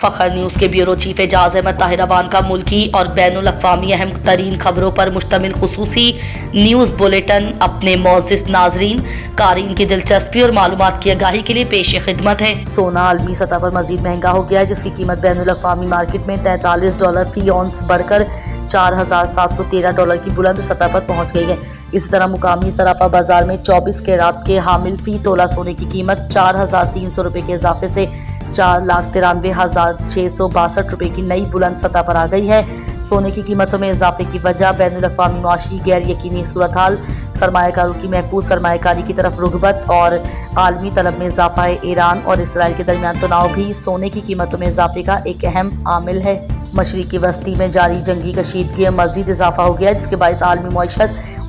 فخر نیوز کے bureau chief اعجاز احمد طاہر اوان کا ملکی اور بین الاقوامی اہم ترین خبروں پر مشتمل خصوصی نیوز بلیٹن اپنے معزز ناظرین قارئین کی دلچسپی اور معلومات کی آگاہی کے لیے پیش خدمت ہے۔ سونا عالمی سطح پر مزید مہنگا ہو گیا ہے، جس کی قیمت بین الاقوامی مارکیٹ میں $43 فی اونس بڑھ کر $4,713 کی بلند سطح پر پہنچ گئی ہے۔ اسی طرح مقامی صرافہ بازار میں 24 کیرات کے حامل فی تولہ سونے کی قیمت $4,300 کے اضافے سے $4,93,662 کی نئی بلند سطح پر آ گئی ہے۔ سونے کی قیمتوں میں اضافے کی وجہ بین الاقوامی معاشی غیر یقینی صورتحال، سرمایہ کاروں کی محفوظ سرمایہ کاری کی طرف رغبت اور عالمی طلب میں اضافہ ہے۔ ایران اور اسرائیل کے درمیان تناؤ بھی سونے کی قیمتوں میں اضافے کا ایک اہم عامل ہے۔ مشرقی وسطی میں جاری جنگی کشیدگی میں مزید اضافہ ہو گیا ہے، جس کے باعث عالمی معیشت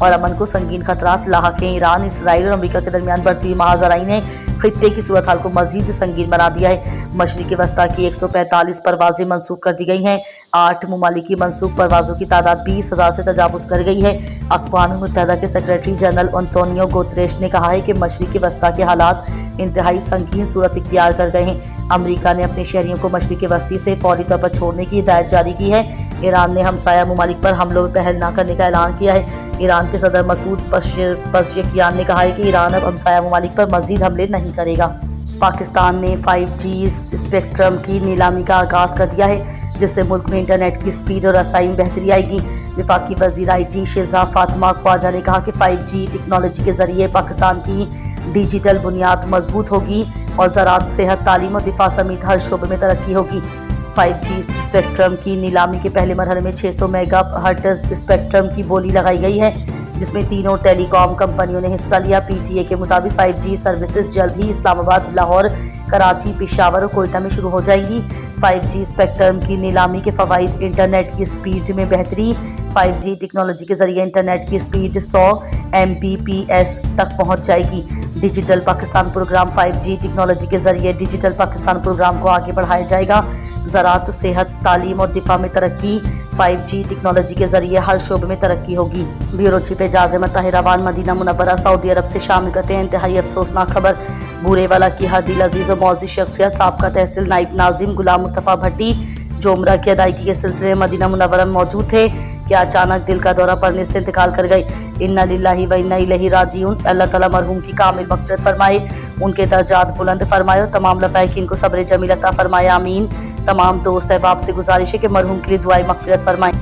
اور امن کو سنگین خطرات لاحق ہیں۔ ایران، اسرائیل اور امریکہ کے درمیان بڑھتی ہوئی مہاجرائی نے خطے کی صورتحال کو مزید سنگین بنا دیا ہے۔ مشرقی وسطی کی 145 پروازیں منسوخ کر دی گئی ہیں۔ 8 ممالک کی منسوخ پروازوں کی تعداد 20,000 سے تجاوز کر گئی ہے۔ اقوام متحدہ کے سیکریٹری جنرل انطونیو گوتریش نے کہا ہے کہ مشرقی وسطی کے حالات انتہائی سنگین صورت اختیار کر گئے ہیں۔ امریکہ نے اپنے شہریوں کو مشرقی وسطی سے فوری طور پر چھوڑنے کی ہدایت جاری کی ہے۔ ایران نے ہمسایہ ممالک پر حملوں میں پہل نہ کرنے کا اعلان کیا ہے۔ ایران کے صدر مسعود پزشکیان نے کہا ہے کہ ایران اب ہمسایہ ممالک پر مزید حملے نہیں کرے گا۔ پاکستان نے 5G اسپیکٹرم کی نیلامی کا آغاز کر دیا ہے، جس سے ملک میں انٹرنیٹ کی سپیڈ اور رسائی میں بہتری آئے گی۔ وفاقی وزیر IT شہزاد فاطمہ خواجہ نے کہا کہ 5G ٹیکنالوجی کے ذریعے پاکستان کی ڈیجیٹل بنیاد مضبوط ہوگی اور زراعت، صحت، تعلیم اور دفاع سمیت ہر شعبے میں ترقی ہوگی۔ 5G اسپیکٹرم کی نیلامی کے پہلے مرحلے میں 600 میگا ہرٹز اسپیکٹرم کی بولی لگائی گئی ہے، جس میں تینوں ٹیلی کام کمپنیوں نے حصہ لیا۔ PTA کے مطابق 5G سروسز جلد ہی اسلام آباد، لاہور، کراچی، پشاور اور کوئٹہ میں شروع ہو جائیں گی۔ 5G اسپیکٹرم کی نیلامی کے فوائد: انٹرنیٹ کی سپیڈ میں بہتری۔ 5G ٹیکنالوجی کے ذریعے انٹرنیٹ کی سپیڈ 100 Mbps تک پہنچ جائے گی۔ Digital Pakistan programme: 5G technology کے ذریعے ڈیجیٹل پاکستان پروگرام کو آگے بڑھایا جائے گا۔ زراعت، صحت، تعلیم اور دفاع میں ترقی: 5G ٹیکنالوجی کے ذریعے ہر شعبے میں ترقی ہوگی۔ بیورو چیف اعجاز احمد طاہر اوان مدینہ منورہ سعودی عرب سے شامل کرتے ہیں۔ انتہائی افسوسناک خبر: بورے والا کی ہر دل عزیز و معزز شخصیت سابقہ تحصیل نائب ناظم غلام مصطفیٰ بھٹی، جو عمرہ کی ادائیگی کے سلسلے میں مدینہ منورہ میں موجود تھے، کہ اچانک دل کا دورہ پڑنے سے انتقال کر گئے۔ انا للہ و انا الیہ راجعون۔ اللہ تعالیٰ مرحوم کی کامل مغفرت فرمائے، ان کے درجات بلند فرمائے اور تمام لفائقین کو صبر جمیل عطا فرمائے، آمین۔ تمام دوست احباب سے گزارش ہے کہ مرحوم کے لیے دعائے مغفرت فرمائیں۔